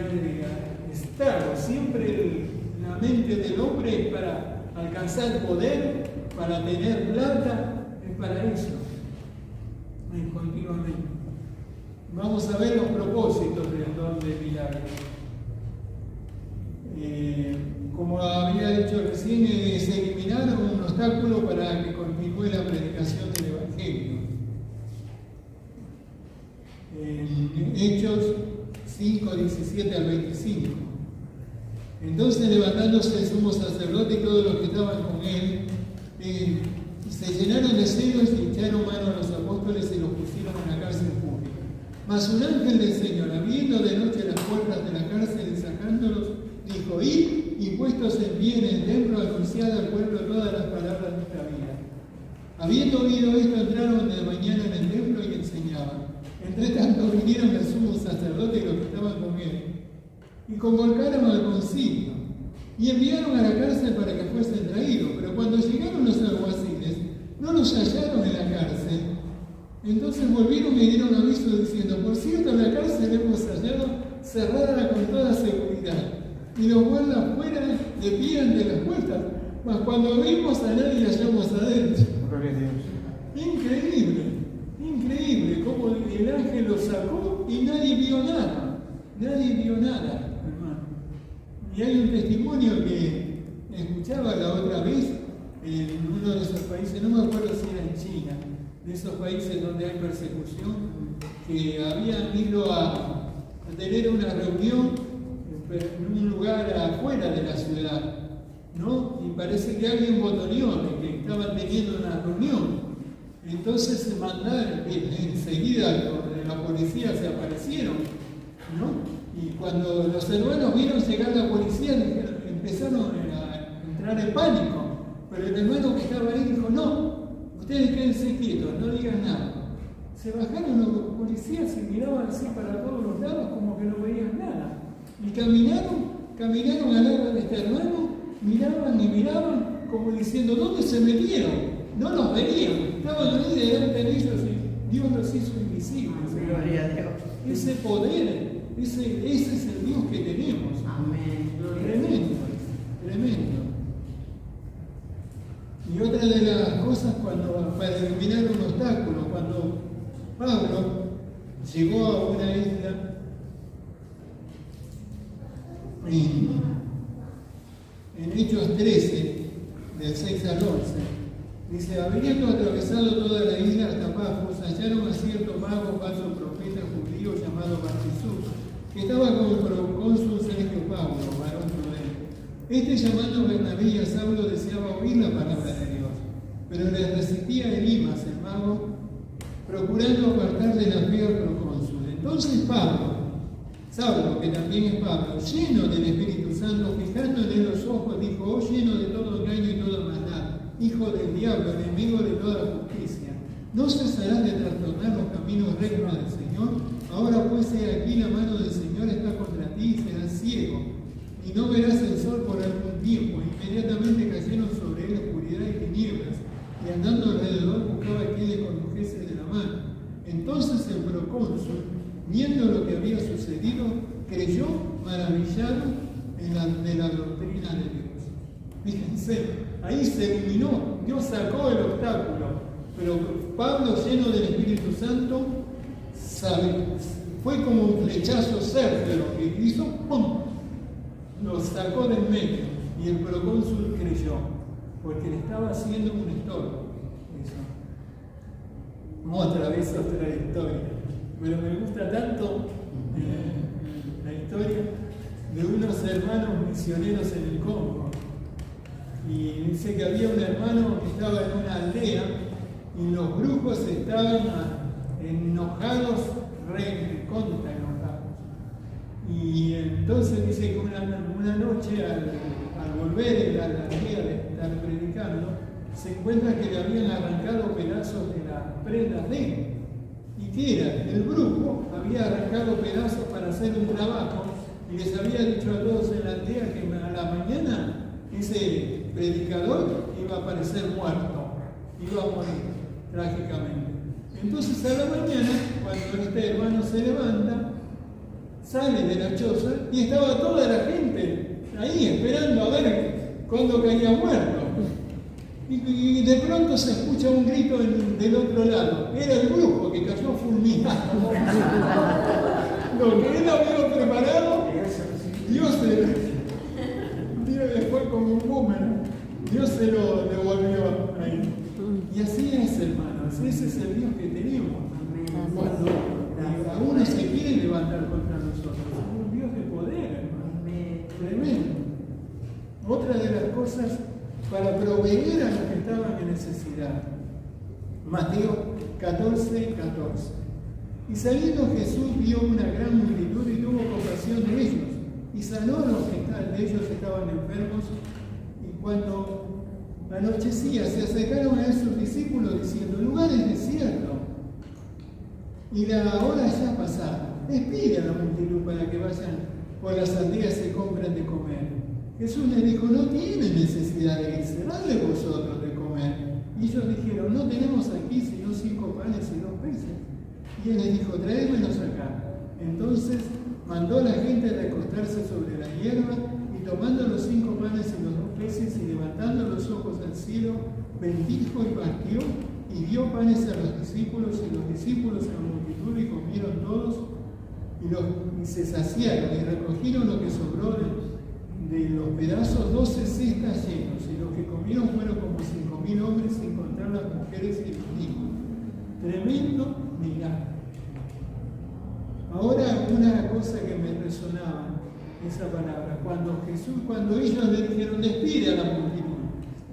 siempre la mente del hombre es para alcanzar poder, para tener plata, es para eso, continuamente. Vamos a ver los propósitos del don de milagros. Como había dicho recién, se eliminaron un obstáculo para que continúe la predicación del Evangelio. En Hechos 5, 17 al 25. Entonces, levantándose el sumo sacerdote y todos los que estaban con él, se llenaron de celos y echaron mano a los apóstoles y los pusieron en la cárcel pública. Mas un ángel del Señor, abriendo de noche las puertas de la cárcel y sacándolos, dijo: id y puestos en pie en el templo, anunciad al pueblo todas las palabras de esta vida. Habiendo oído esto, entraron de mañana en el templo y enseñaban. Entre tanto vinieron el sumo sacerdote y los que estaban con él, y convocaron al concilio, y enviaron a la cárcel para que fuesen traídos. Pero cuando llegaron los alguaciles, no los hallaron en la cárcel. Entonces volvieron y dieron aviso diciendo: por cierto, la cárcel hemos hallado cerrada con toda seguridad, y los guardas fuera de pie ante las puertas, mas cuando abrimos a nadie hallamos adentro. Increíble, increíble, como el ángel los sacó y nadie vio nada, hermano. Y hay un testimonio que escuchaba la otra vez en uno de esos países, no me acuerdo si era en China, de esos países donde hay persecución, que habían ido a tener una reunión en un lugar afuera de la ciudad, ¿no? Y parece que alguien botoneó de que estaban teniendo una reunión. Entonces se mandaron, enseguida de la policía se aparecieron, ¿no? Y cuando los hermanos vieron llegar la policía, empezaron a entrar en pánico. Pero el hermano que estaba ahí dijo, no, ustedes quédense quietos, no digan nada. Se bajaron los policías y miraban así para todos los lados como que no veían nada. Y caminaron al lado de este hermano, miraban y miraban como diciendo, ¿dónde se metieron? No los veían, estaban ahí delante de ellos y Dios los hizo invisibles. Gloria a Dios. Ese poder, ese es el Dios que tenemos. Amén. Tremendo, tremendo. Y otra de las cosas para eliminar un obstáculo, cuando Pablo llegó a una isla en Hechos 13, del 6 al 11, dice, habiendo atravesado toda la isla hasta Pafos, hallaron a cierto mago, falso profeta judío llamado Barjesús, que estaba con el procónsul Sergio Pablo, varón prudente. Este, llamando a Bernabé y a Saulo, deseaba oír la palabra de Dios, pero les resistía Elimas, el mago, procurando apartar de la fe al procónsul. Entonces Saulo, que también es Pablo, lleno del Espíritu Santo, fijando en él los ojos, dijo, oh lleno de todo engaño y toda maldad, hijo del diablo, enemigo de toda justicia, ¿no cesarás de trastornar los caminos rectos del Señor? Ahora pues he aquí la mano del Señor está contra ti y serás ciego, y no verás el sol por algún tiempo. Inmediatamente cayeron sobre él oscuridad y tinieblas, y andando alrededor buscaba a quien le condujese de la mano. Entonces el procónsul, viendo lo que había sucedido, creyó maravillado de la doctrina de Dios. Fíjense, ahí se eliminó, Dios sacó el obstáculo, pero Pablo, lleno del Espíritu Santo, fue como un flechazo certero que hizo, ¡pum!, lo sacó del medio y el procónsul creyó, porque le estaba haciendo un estorbo. Otra historia. Pero me gusta tanto la historia de unos hermanos misioneros en el Congo. Y dice que había un hermano que estaba en una aldea y los brujos estaban enojados, recontra enojados. Y entonces dice que una noche al volver a la aldea de estar predicando, se encuentra que le habían arrancado pedazos de las prendas de él. ¿Y qué era? El brujo había arrancado pedazos para hacer un trabajo y les había dicho a todos en la aldea que a la mañana ese predicador iba a aparecer muerto, iba a morir trágicamente. Entonces a la mañana, cuando este hermano se levanta, sale de la choza y estaba toda la gente ahí esperando a ver cuándo caía muerto. Y de pronto se escucha un grito del otro lado. Era el brujo que cayó fulminado. Lo que él había preparado, Dios fue como un boomerang. Dios se lo devolvió ahí. Y así es, hermanos. Ese es el Dios que tenemos. Cuando a uno se quiere levantar contra nosotros. Es un Dios de poder, hermano. Tremendo. Otra de las cosas para proveer a los que estaban en necesidad. Mateo 14:14. Y saliendo Jesús vio una gran multitud y tuvo compasión de ellos, y sanó a los que de ellos estaban enfermos, y cuando anochecía se acercaron a él sus discípulos diciendo, el lugar es desierto, y la hora ya pasada. Despide a la multitud para que vayan por las aldeas y se compren de comer. Jesús les dijo, no tienen necesidad de irse, dadle vosotros de comer. Y ellos dijeron, no tenemos aquí sino 5 panes y 2 peces. Y él les dijo, traédmelos acá. Entonces mandó a la gente a recostarse sobre la hierba, y tomando los 5 panes y los 2 peces, y levantando los ojos al cielo, bendijo y partió, y dio panes a los discípulos, y los discípulos a la multitud, y comieron todos, y se saciaron, y recogieron lo que sobró de los pedazos, 12 cestas llenos, y los que comieron fueron como 5.000 hombres, sin contar las mujeres y los niños. Tremendo milagro. Ahora, una cosa que me resonaba, esa palabra, cuando ellos le dijeron, despide a la multitud,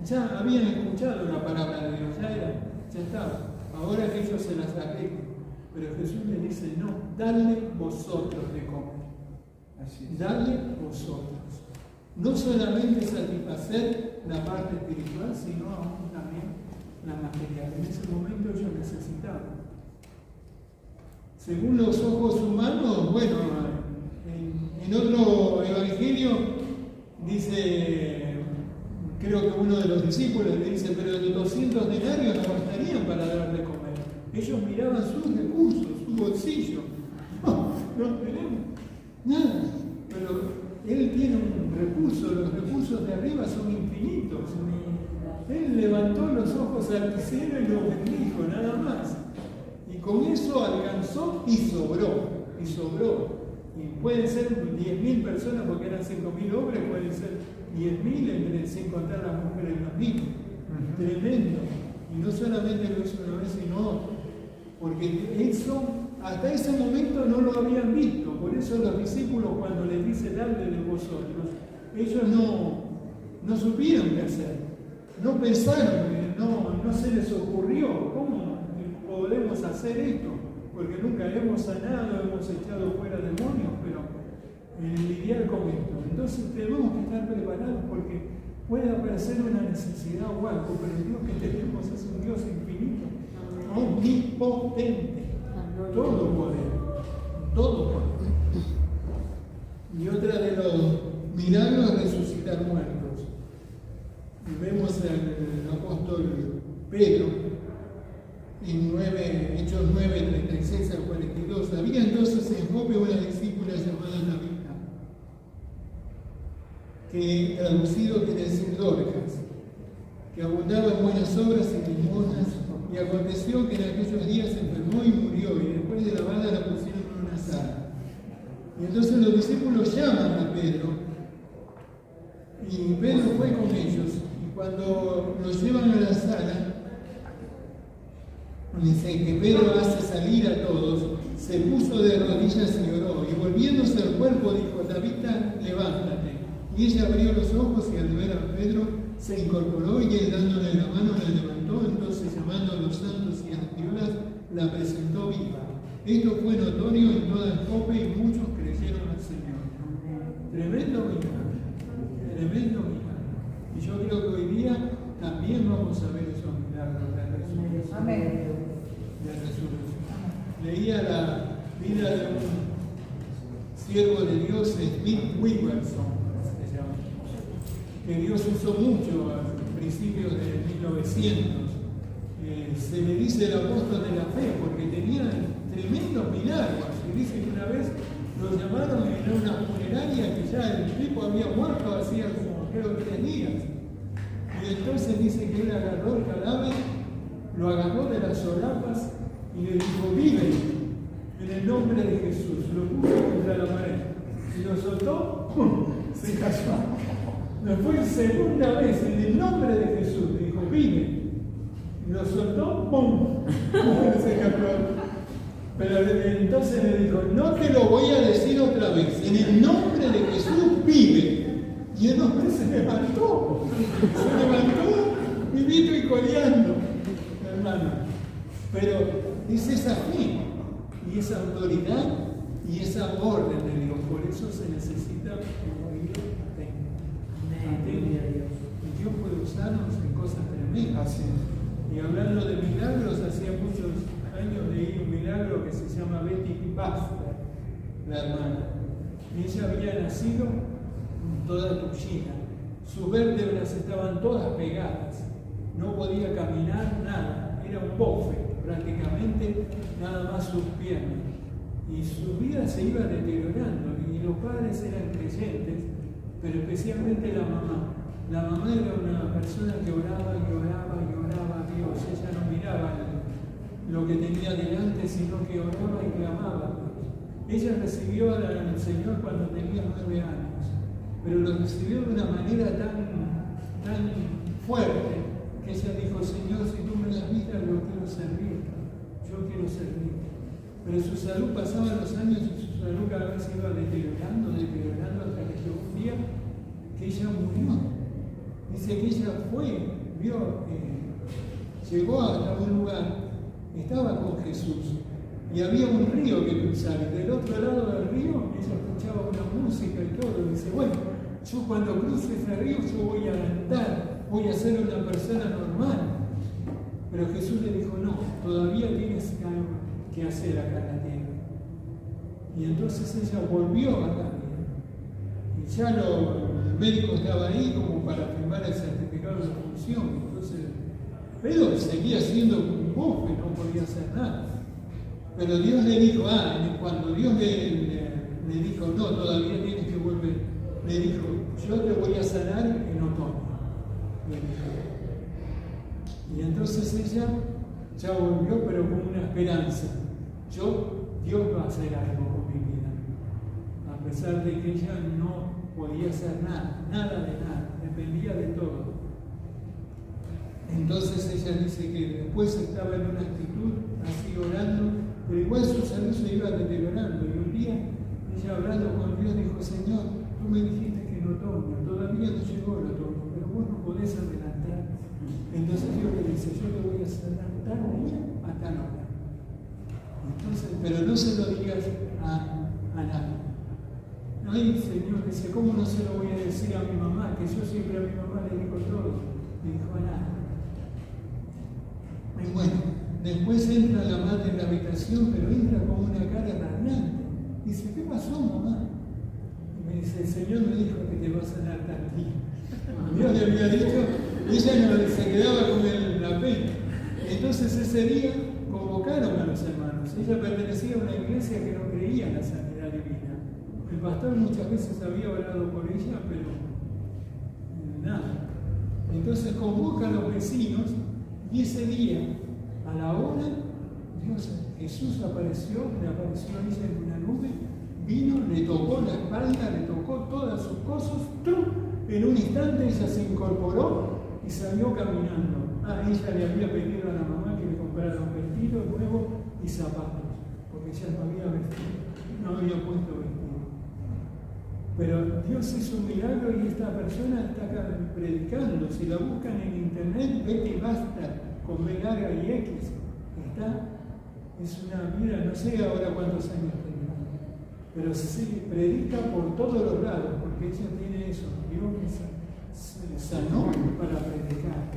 ya habían escuchado la palabra de Dios, ya estaba. Ahora que ellos se las arreglan, pero Jesús les dice, no, dadle vosotros de comer. Dadle vosotros. No solamente satisfacer la parte espiritual, sino aún también la material. En ese momento ellos necesitaban. Según los ojos humanos, bueno, en otro evangelio dice, creo que uno de los discípulos le dice, pero de 200 denarios no bastarían para dar de comer. Ellos miraban sus recursos, su bolsillo. No tenemos nada, pero Él tiene un recurso, los recursos de arriba son infinitos. Él levantó los ojos al cielo y los bendijo, nada más. Y con eso alcanzó y sobró, y sobró. Y pueden ser 10.000 personas porque eran 5.000 hombres, pueden ser 10.000 sin contar las mujeres y los niños. Tremendo. Y no solamente lo hizo una vez, sino porque eso, hasta ese momento no lo habían visto. Por eso los discípulos, cuando les dice dadle de vosotros, ellos no supieron qué hacer. No pensaron, no se les ocurrió. ¿Cómo podemos hacer esto? Porque nunca hemos sanado, hemos echado fuera demonios, pero lidiar con esto. Entonces tenemos que estar preparados porque puede aparecer una necesidad o algo, pero el Dios que tenemos es un Dios infinito, omnipotente, todo poder. Y otra de los milagros es resucitar muertos. Y vemos al apóstol Pedro en Hechos 9, 36 al 42. Había entonces en Jope una discípula llamada Tabita, que traducido quiere decir Dorcas, que abundaba en buenas obras y limosnas, y aconteció que en aquellos días se enfermó y murió, y después de lavada la pusieron en una sala. Y entonces los discípulos llaman a Pedro, y Pedro fue con ellos, y cuando los llevan a la sala, dice que Pedro hace salir a todos, se puso de rodillas y oró, y volviéndose al cuerpo dijo, Tabita, levántate. Y ella abrió los ojos y al ver a Pedro se incorporó y él dándole la mano la levantó, entonces llamando a los santos y a las violas la presentó viva. Esto fue notorio en toda Jope y muchos creyeron al Señor. Tremendo milagro, tremendo milagro. Y yo creo que hoy día también vamos a ver esos milagros de resurrección. Amén. De resurrección. Leía la vida de un siervo de Dios, Smith Wigglesworth, se llama, que Dios usó mucho a principios de 1900. Se le dice el apóstol de la fe porque tenía tremendos milagros. Y dice que una vez lo llamaron en una funeraria que ya el tipo había muerto hacía como creo 3 días. Y entonces dice que él agarró el cadáver, lo agarró de las solapas y le dijo, vive en el nombre de Jesús. Lo puso contra la pared. Y lo soltó, ¡pum!, se cayó. Después, segunda vez, en el nombre de Jesús, le dijo, vive. Y lo soltó, ¡pum!, se cayó. Pero entonces le dijo, no te lo voy a decir otra vez, en el nombre de Jesús vive. Y el hombre se levantó vivito y coleando, hermano. Pero es esa fe y esa autoridad y esa orden de Dios. Por eso se necesita un oído atento. Y Dios puede usarnos en cosas tremendas. Y hablando de milagros, hacía muchos años leí un milagro que se llama Betty Baxter, la hermana. Y ella había nacido toda tullida. Sus vértebras estaban todas pegadas. No podía caminar nada. Era un bofe, prácticamente, nada más sus piernas. Y su vida se iba deteriorando. Y los padres eran creyentes, pero especialmente la mamá. La mamá era una persona que oraba y oraba y oraba a Dios. Ella no miraba lo que tenía delante, sino que oraba y clamaba a Dios. Ella recibió al Señor cuando tenía 9 años, pero lo recibió de una manera tan fuerte que ella dijo, Señor, si tú me das vida, yo quiero servir. Yo quiero servir. Pero su salud, pasaban los años y su salud cada vez se iba deteriorando, hasta que llegó un día que ella murió. Dice que ella llegó hasta un lugar, estaba con Jesús y había un río que cruzar. Y del otro lado del río ella escuchaba una música y todo. Y dice, bueno, yo cuando cruce ese río yo voy a cantar voy a ser una persona normal. Pero Jesús le dijo, no, todavía tienes algo que hacer acá en la tierra. Y entonces ella volvió a cambiar. Y ya el médico estaba ahí como para firmar el certificado de función. Entonces, pero seguía siendo un bofe, no podía hacer nada. Pero Dios le dijo, cuando Dios le dijo, no, todavía tienes que volver, le dijo, yo te voy a sanar en otoño. Le dijo. Y entonces ella ya volvió, pero con una esperanza. Dios va a hacer algo con mi vida. A pesar de que ella no podía hacer nada de nada, dependía de todo. Entonces ella dice que después estaba en una actitud así orando, pero igual su salud se iba deteriorando. Y un día ella hablando con Dios dijo, Señor, tú me dijiste que en otoño, todavía no llegó el otoño, pero vos no podés adelantar. Entonces Dios le dice, yo te voy a sanar tal día a tal hora. Entonces, pero no se lo digas a nadie. Ay, Señor, dice, ¿cómo no se lo voy a decir a mi mamá? Que yo siempre a mi mamá le digo todo. Le dijo a nadie. Y bueno, después entra la madre en la habitación, pero entra con una cara radiante. Dice, ¿qué pasó, mamá? Y me dice, el Señor me dijo que te va a sanar tal día. Dios le había dicho, y ella no se quedaba con la pena. Entonces ese día convocaron a los hermanos. Ella pertenecía a una iglesia que no creía en la sanidad divina. El pastor muchas veces había orado por ella, pero nada. Entonces convoca a los vecinos y ese día, a la hora, Jesús le apareció a ella en una nube, vino, le tocó la espalda, le tocó todas sus cosas, ¡trum! En un instante ella se incorporó y salió caminando. Ella le había pedido a la mamá que le comprara un vestido nuevo y zapatos, porque ella no había vestido, no había puesto vestido. Pero Dios hizo un milagro y esta persona está acá predicando. Si la buscan en internet, Betty Basta, con B larga y X, es una vida, no sé ahora cuántos años tiene, pero se predica por todos los lados, porque ella tiene eso, Dios me sanó para predicar.